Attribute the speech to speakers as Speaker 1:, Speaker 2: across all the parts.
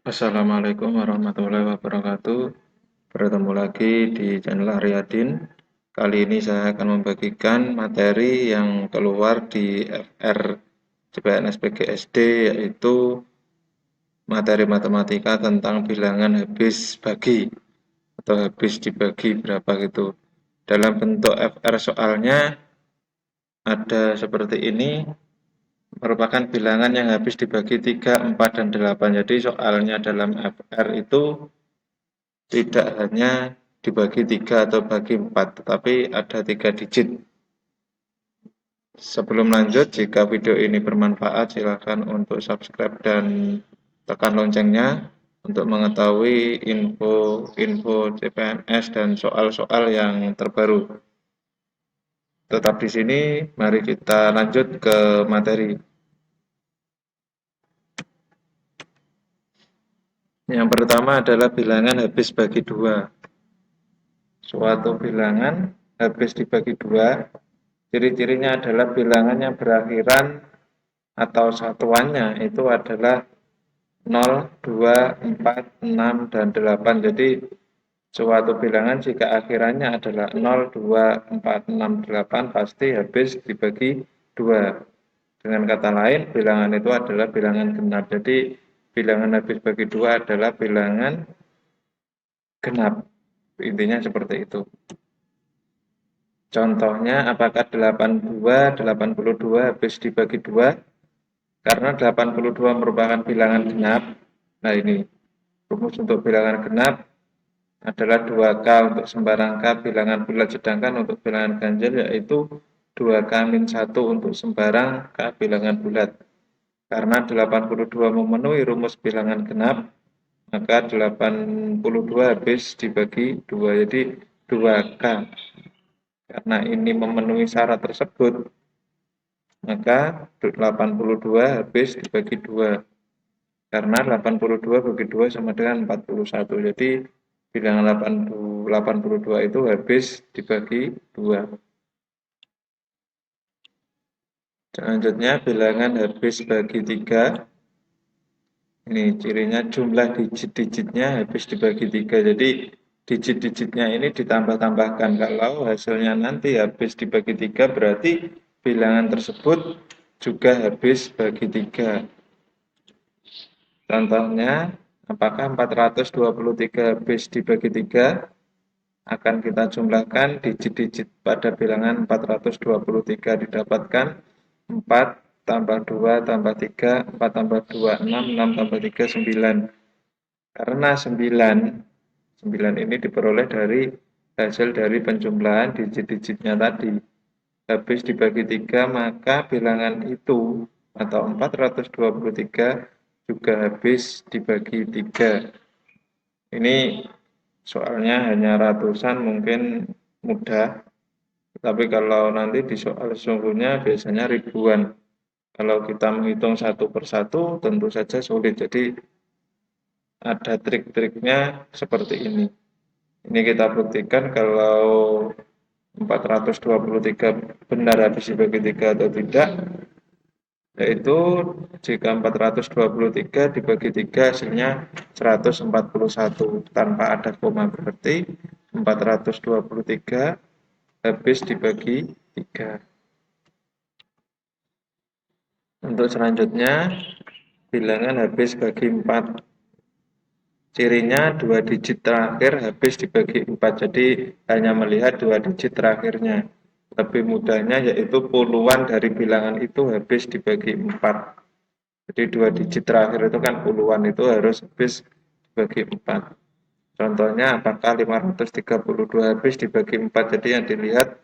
Speaker 1: Assalamualaikum warahmatullahi wabarakatuh. Bertemu lagi di channel Aryadin. Kali ini saya akan membagikan materi yang keluar di FR CPNS PGSD, yaitu materi matematika tentang bilangan habis bagi atau habis dibagi berapa gitu. Dalam bentuk FR soalnya ada seperti ini, merupakan bilangan yang habis dibagi 3, 4, dan 8. Jadi soalnya dalam FR itu tidak hanya dibagi 3 atau bagi 4, tetapi ada 3 digit. Sebelum lanjut, jika video ini bermanfaat, silakan untuk subscribe dan tekan loncengnya untuk mengetahui info-info CPNS dan soal-soal yang terbaru. Tetap di sini, mari kita lanjut ke materi. Yang pertama adalah bilangan habis bagi 2. Suatu bilangan habis dibagi 2, ciri-cirinya adalah bilangan yang berakhiran atau satuannya itu adalah 0, 2, 4, 6, dan 8. Jadi suatu bilangan jika akhirannya adalah 0, 2, 4, 6, 8 pasti habis dibagi 2. Dengan kata lain, bilangan itu adalah bilangan genap. Jadi bilangan habis bagi 2 adalah bilangan genap. Intinya seperti itu. Contohnya, apakah 82 habis dibagi 2? Karena 82 merupakan bilangan genap. Nah ini, rumus untuk bilangan genap adalah 2K untuk sembarang K bilangan bulat, sedangkan untuk bilangan ganjil yaitu 2K-1 untuk sembarang K bilangan bulat. Karena 82 memenuhi rumus bilangan genap, maka 82 habis dibagi 2, jadi 2K. Karena ini memenuhi syarat tersebut, maka 82 habis dibagi 2. Karena 82 bagi 2 sama dengan 41. Jadi bilangan 82 itu habis dibagi 2. Selanjutnya bilangan habis bagi 3. Ini cirinya jumlah digit-digitnya habis dibagi 3. Jadi digit-digitnya ini ditambah-tambahkan. Kalau hasilnya nanti habis dibagi 3 berarti bilangan tersebut juga habis bagi 3. Contohnya, apakah 423 habis dibagi 3? Akan kita jumlahkan digit-digit pada bilangan 423 didapatkan 4 tambah 2 tambah 3, 4 tambah 2, 6 tambah 3, 9. Karena 9 ini diperoleh dari hasil dari penjumlahan digit-digitnya tadi. Habis dibagi 3, maka bilangan itu atau 423 juga habis dibagi 3. Ini soalnya hanya ratusan, mungkin mudah, tapi kalau nanti di soal sesungguhnya biasanya ribuan. Kalau kita menghitung satu persatu tentu saja sulit, jadi ada trik-triknya seperti ini. Ini kita buktikan kalau 423 benar habis dibagi 3 atau tidak, yaitu jika 423 dibagi 3 hasilnya 141 tanpa ada koma, berarti 423 habis dibagi 3. Untuk selanjutnya, bilangan habis bagi 4. Cirinya 2 digit terakhir habis dibagi 4. Jadi hanya melihat 2 digit terakhirnya. Lebih mudahnya yaitu puluhan dari bilangan itu habis dibagi 4. Jadi 2 digit terakhir itu kan puluhan, itu harus habis dibagi 4. Contohnya, apakah 532 habis dibagi 4? Jadi yang dilihat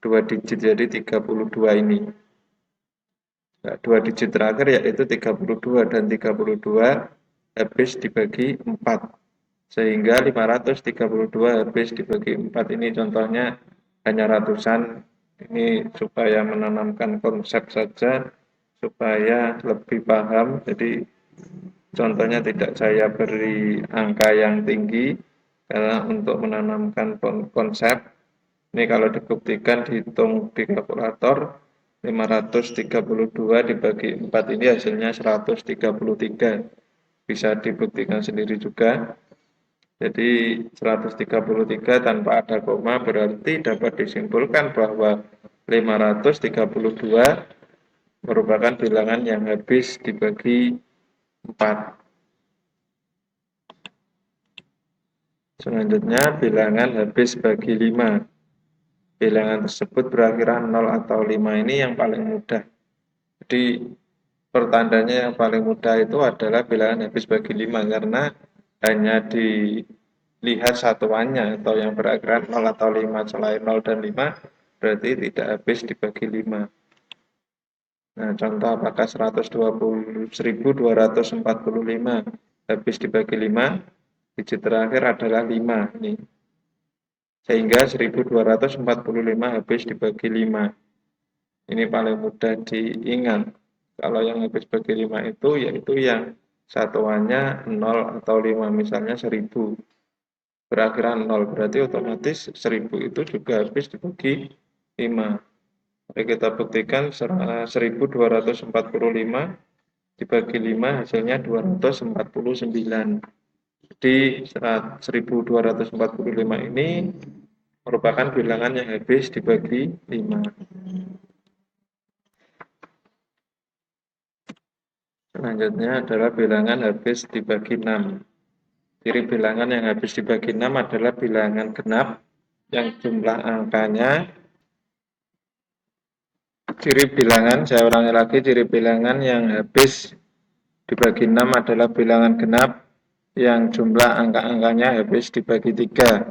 Speaker 1: 2 digit, jadi 32 ini. Nah, 2 digit terakhir yaitu 32, dan 32 habis dibagi 4. Sehingga 532 habis dibagi 4 ini contohnya hanya ratusan. Ini supaya menanamkan konsep saja, supaya lebih paham. Jadi contohnya tidak saya beri angka yang tinggi, karena untuk menanamkan konsep. Ini kalau dibuktikan dihitung di kalkulator, 532 dibagi 4 ini hasilnya 133. bisa dibuktikan sendiri juga. Jadi 133 tanpa ada koma berarti dapat disimpulkan bahwa 532 merupakan bilangan yang habis dibagi 4. Selanjutnya bilangan habis bagi 5. Bilangan tersebut berakhiran 0 atau 5 ini yang paling mudah. Jadi pertandanya yang paling mudah itu adalah bilangan habis bagi 5 karena hanya dilihat satuannya atau yang berakhiran 0 atau 5. Selain 0 dan 5 berarti tidak habis dibagi 5. Nah, contoh apakah 1.245 habis dibagi 5? Digit terakhir adalah 5 ini. Sehingga 1.245 habis dibagi 5. Ini paling mudah diingat. Kalau yang habis bagi 5 itu yaitu yang satuannya 0 atau 5, misalnya 1000. Berakhiran 0 berarti otomatis 1000 itu juga habis dibagi 5. Mari kita buktikan 1.245 dibagi 5 hasilnya 249. Jadi 1.245 ini merupakan bilangan yang habis dibagi 5. Selanjutnya adalah bilangan habis dibagi 6. Ciri bilangan yang habis dibagi 6 adalah bilangan genap yang jumlah angkanya. Ciri bilangan, saya ulangi lagi, ciri bilangan yang habis dibagi 6 adalah bilangan genap yang jumlah angka-angkanya habis dibagi 3.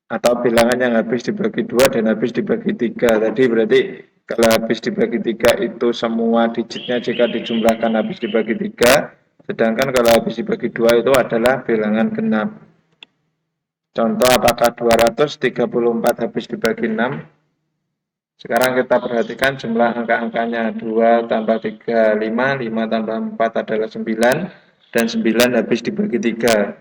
Speaker 1: Atau bilangan yang habis dibagi 2 dan habis dibagi 3. Tadi berarti kalau habis dibagi 3 itu semua digitnya jika dijumlahkan habis dibagi 3. Sedangkan kalau habis dibagi 2 itu adalah bilangan genap. Contoh apakah 234 habis dibagi 6? Sekarang kita perhatikan jumlah angka-angkanya. 2 tambah 3, 5, 5 tambah 4 adalah 9, dan 9 habis dibagi 3.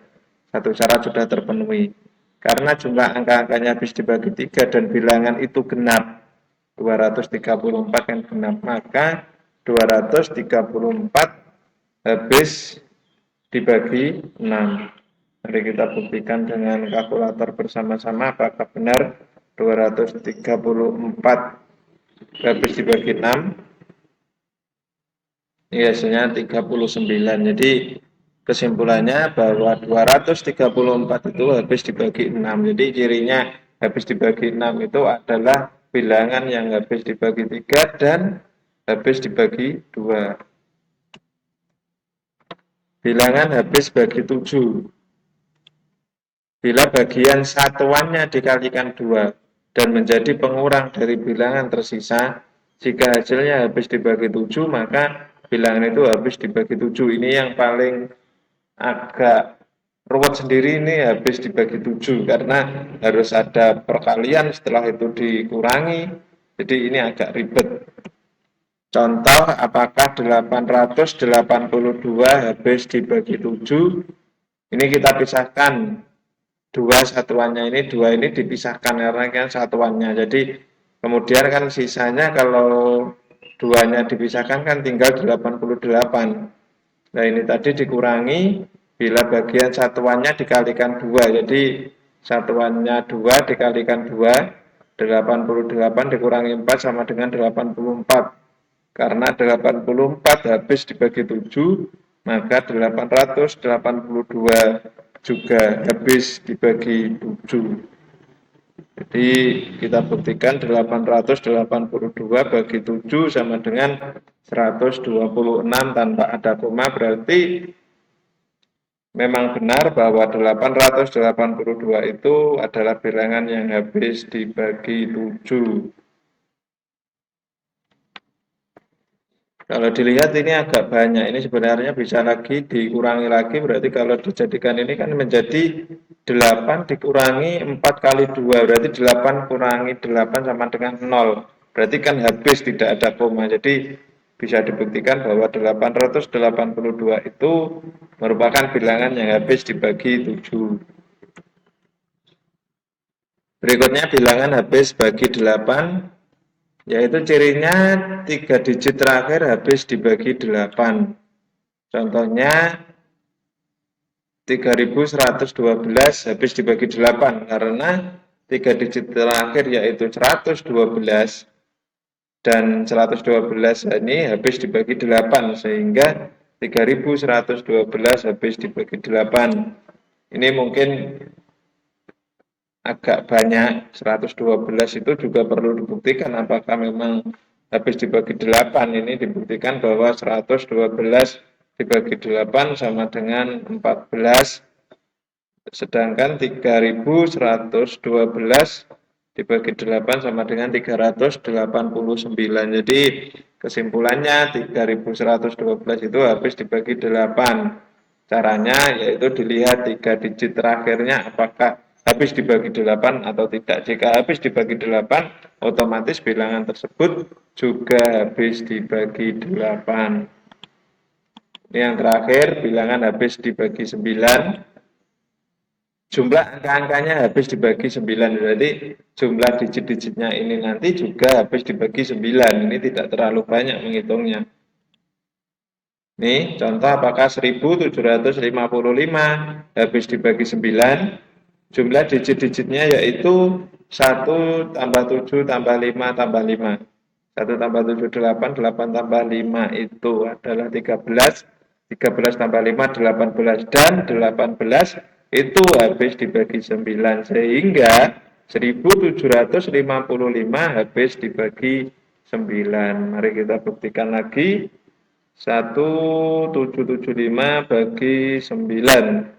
Speaker 1: Satu syarat sudah terpenuhi. Karena jumlah angka-angkanya habis dibagi 3 dan bilangan itu genap, 234 kan genap, maka 234 habis dibagi 6. Mari kita buktikan dengan kalkulator bersama-sama apakah benar 234 habis dibagi 6. Ini hasilnya 39. Jadi kesimpulannya bahwa 234 itu habis dibagi 6. Jadi cirinya habis dibagi 6 itu adalah bilangan yang habis dibagi 3 dan habis dibagi 2. Bilangan habis bagi 7. Bila bagian satuannya dikalikan 2 dan menjadi pengurang dari bilangan tersisa, jika hasilnya habis dibagi 7, maka bilangan itu habis dibagi 7. Ini yang paling agak ruwet sendiri, ini habis dibagi 7 karena harus ada perkalian setelah itu dikurangi. Jadi ini agak ribet. Contoh apakah 882 habis dibagi 7? Ini kita pisahkan. Dua satuannya ini, 2 ini dipisahkan karena kan satuannya. Jadi kemudian kan sisanya kalau 2-nya dipisahkan kan tinggal 88. Nah ini tadi dikurangi bila bagian satuannya dikalikan 2. Jadi satuannya 2 dikalikan 2, 88 dikurangi 4 sama dengan 84. Karena 84 habis dibagi 7, maka 882 juga habis dibagi 7. Jadi kita buktikan 882 bagi 7 sama dengan 126 tanpa ada koma, berarti memang benar bahwa 882 itu adalah bilangan yang habis dibagi 7. Kalau dilihat ini agak banyak, ini sebenarnya bisa lagi dikurangi lagi, berarti kalau dijadikan ini kan menjadi 8 dikurangi 4 kali 2, berarti 8 kurangi 8 sama dengan 0, berarti kan habis tidak ada koma, jadi bisa dibuktikan bahwa 882 itu merupakan bilangan yang habis dibagi 7. Berikutnya bilangan habis bagi 8. Yaitu cirinya 3 digit terakhir habis dibagi 8. Contohnya 3.112 habis dibagi 8 karena 3 digit terakhir yaitu 112 dan 112 ini habis dibagi 8 sehingga 3.112 habis dibagi 8. Ini mungkin agak banyak, 112 itu juga perlu dibuktikan apakah memang habis dibagi 8. Ini dibuktikan bahwa 112 dibagi 8 sama dengan 14, sedangkan 3.112 dibagi 8 sama dengan 389. Jadi kesimpulannya 3.112 itu habis dibagi 8. Caranya yaitu dilihat 3 digit terakhirnya apakah habis dibagi 8 atau tidak. Jika habis dibagi 8, otomatis bilangan tersebut juga habis dibagi 8. Ini yang terakhir, bilangan habis dibagi 9. Jumlah angka-angkanya habis dibagi 9, berarti jumlah digit-digitnya ini nanti juga habis dibagi 9. Ini tidak terlalu banyak menghitungnya. Nih, contoh apakah 1755 habis dibagi 9, jumlah digit-digitnya yaitu 1 tambah 7 tambah 5 tambah 5. 1 tambah 7, 8, 8 tambah 5 itu adalah 13, 13 tambah 5, 18, dan 18 itu habis dibagi 9, sehingga 1755 habis dibagi 9. Mari kita buktikan lagi. 1775 bagi 9.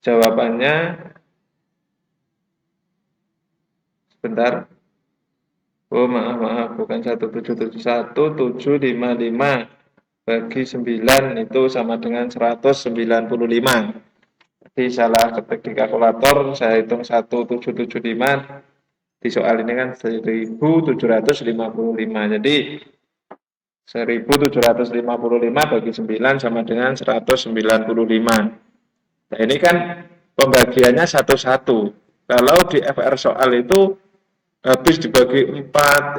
Speaker 1: Jawabannya, sebentar. Oh, maaf, bukan 1771, 755 bagi 9 itu sama dengan 195. Jadi salah ketik di kalkulator, saya hitung 1775, di soal ini kan 1755. Jadi 1755 bagi 9 sama dengan 195. Nah, ini kan pembagiannya satu-satu. Kalau di FR soal itu habis dibagi 4,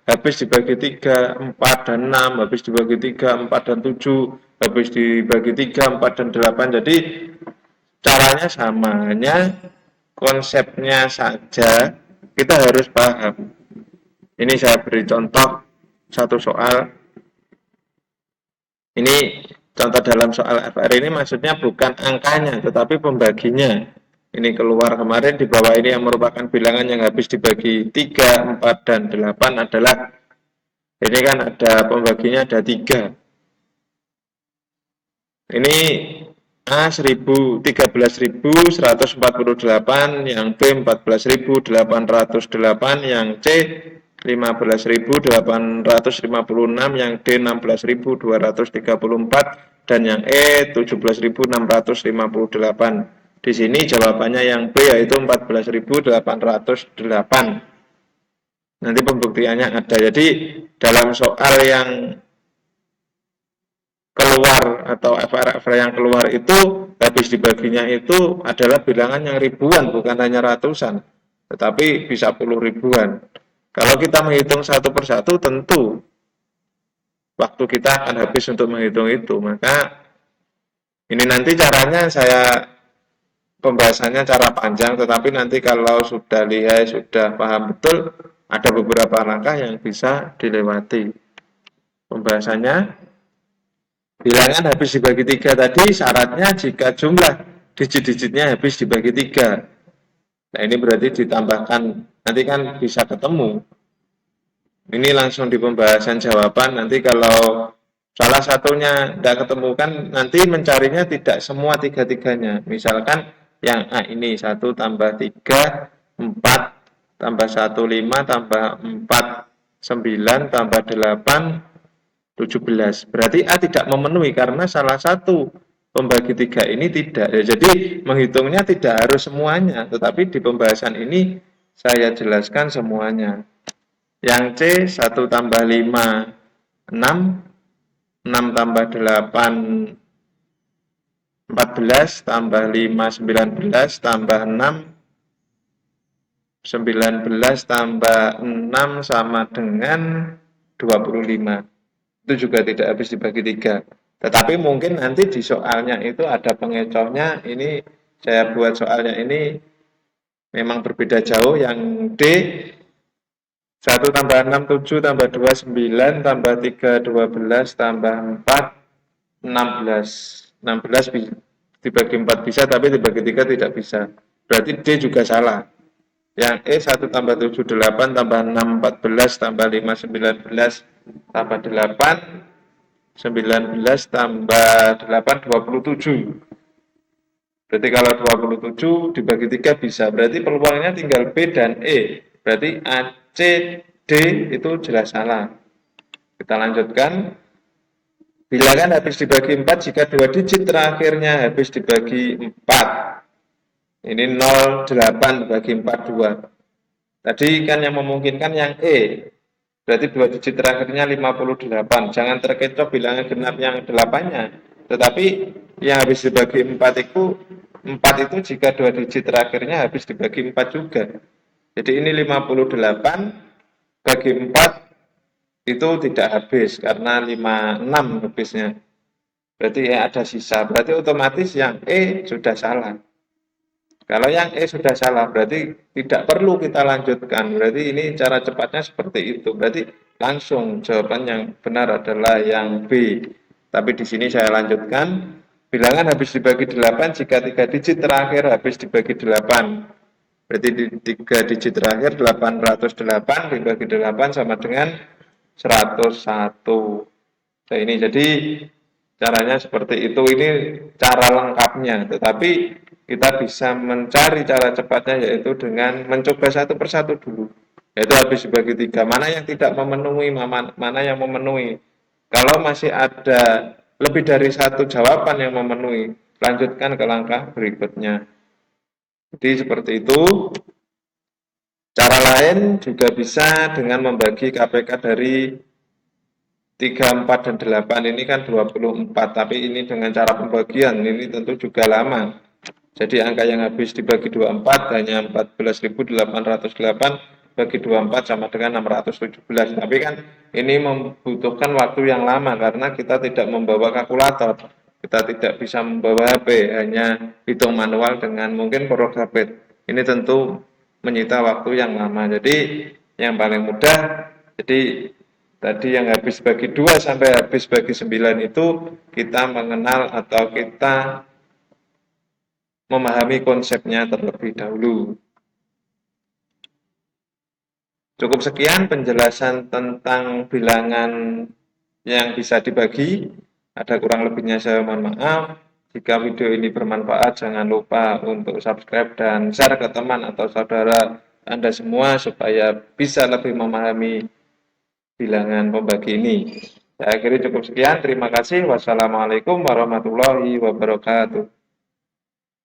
Speaker 1: habis dibagi 3, 4, dan 6, habis dibagi 3, 4, dan 7, habis dibagi 3, 4, dan 8. Jadi caranya sama, hanya konsepnya saja kita harus paham. Ini saya beri contoh satu soal. Ini contoh dalam soal FR ini maksudnya bukan angkanya, tetapi pembaginya. Ini keluar kemarin di bawah ini yang merupakan bilangan yang habis dibagi 3, 4, dan 8 adalah, ini kan ada pembaginya ada 3. Ini A 13.148, yang B 14.808, yang C 15.856, yang D 16.234, dan yang E 17.658. Di sini jawabannya yang B yaitu 14.808. Nanti pembuktiannya ada. Jadi dalam soal yang keluar atau FR yang keluar itu habis dibaginya itu adalah bilangan yang ribuan, bukan hanya ratusan, tetapi bisa puluh ribuan. Kalau kita menghitung satu persatu, tentu waktu kita akan habis untuk menghitung itu. Maka ini nanti caranya saya pembahasannya cara panjang, tetapi nanti kalau sudah lihat, sudah paham betul, ada beberapa langkah yang bisa dilewati. Pembahasannya, bilangan habis dibagi 3 tadi syaratnya jika jumlah digit-digitnya habis dibagi 3. Nah, ini berarti ditambahkan, nanti kan bisa ketemu. Ini langsung di pembahasan jawaban, nanti kalau salah satunya tidak ketemu kan nanti mencarinya tidak semua tiga-tiganya. Misalkan yang A ini 1 tambah 3, 4, tambah 1, 5, tambah 4, 9, tambah 8, 17. Berarti A tidak memenuhi karena salah satu pembagi 3 ini tidak. Ya, jadi menghitungnya tidak harus semuanya, tetapi di pembahasan ini saya jelaskan semuanya. Yang C 1 tambah 5, 6, 6 tambah 8, 14, tambah 5, 19, tambah 6, 19 tambah 6 sama dengan 25. itu juga tidak habis dibagi 3. Tetapi mungkin nanti di soalnya itu ada pengecohnya, ini saya buat soalnya ini memang berbeda jauh, yang D 1 tambah 6 7 tambah 2 9 tambah 3 12 tambah 4 16. 16 dibagi 4 bisa, tapi dibagi 3 tidak bisa. Berarti D juga salah. Yang E 1 tambah 7 8 tambah 6 14 tambah 5 19 tambah 8 19 tambah 8 27. Berarti kalau 27 dibagi 3 bisa. Berarti peluangnya tinggal B dan E. Berarti A, C, D itu jelas salah. Kita lanjutkan. Bilangan habis dibagi 4 jika 2 digit terakhirnya habis dibagi 4. Ini 0, 8 dibagi 4, 2. Tadi kan yang memungkinkan yang E. Berarti 2 digit terakhirnya 58. Jangan terkecoh bilangan genap yang 8-nya. Tetapi yang habis dibagi 4 itu 4 itu jika 2 digit terakhirnya habis dibagi 4 juga. Jadi ini 58 bagi 4 itu tidak habis karena 56 habisnya. Berarti ada sisa. Berarti otomatis yang E sudah salah. Kalau yang E sudah salah, berarti tidak perlu kita lanjutkan. Berarti ini cara cepatnya seperti itu. Berarti langsung jawaban yang benar adalah yang B. Tapi di sini saya lanjutkan. Bilangan habis dibagi 8 jika 3 digit terakhir habis dibagi 8. Berarti di 3 digit terakhir 808 dibagi 8 sama dengan 101. Nah ini jadi caranya seperti itu, ini cara lengkapnya. Tetapi kita bisa mencari cara cepatnya yaitu dengan mencoba satu persatu dulu. Yaitu habis dibagi 3, mana yang tidak memenuhi, mana yang memenuhi. Kalau masih ada lebih dari satu jawaban yang memenuhi, lanjutkan ke langkah berikutnya. Jadi seperti itu. Cara lain juga bisa dengan membagi KPK dari 3, 4, dan 8 ini kan 24, tapi ini dengan cara pembagian ini tentu juga lama. Jadi angka yang habis dibagi 24 hanya 14.808 bagi 24 sama dengan 617. Tapi kan ini membutuhkan waktu yang lama karena kita tidak membawa kalkulator. Kita tidak bisa membawa HP, hanya hitung manual dengan mungkin Prograbet. Ini tentu menyita waktu yang lama. Jadi yang paling mudah, jadi tadi yang habis bagi 2 sampai habis bagi 9 itu kita mengenal atau kita memahami konsepnya terlebih dahulu. Cukup sekian penjelasan tentang bilangan yang bisa dibagi. Ada kurang lebihnya saya mohon maaf. Jika video ini bermanfaat, jangan lupa untuk subscribe dan share ke teman atau saudara Anda semua supaya bisa lebih memahami bilangan pembagi ini. Saya akhiri cukup sekian. Terima kasih. Wassalamualaikum warahmatullahi wabarakatuh.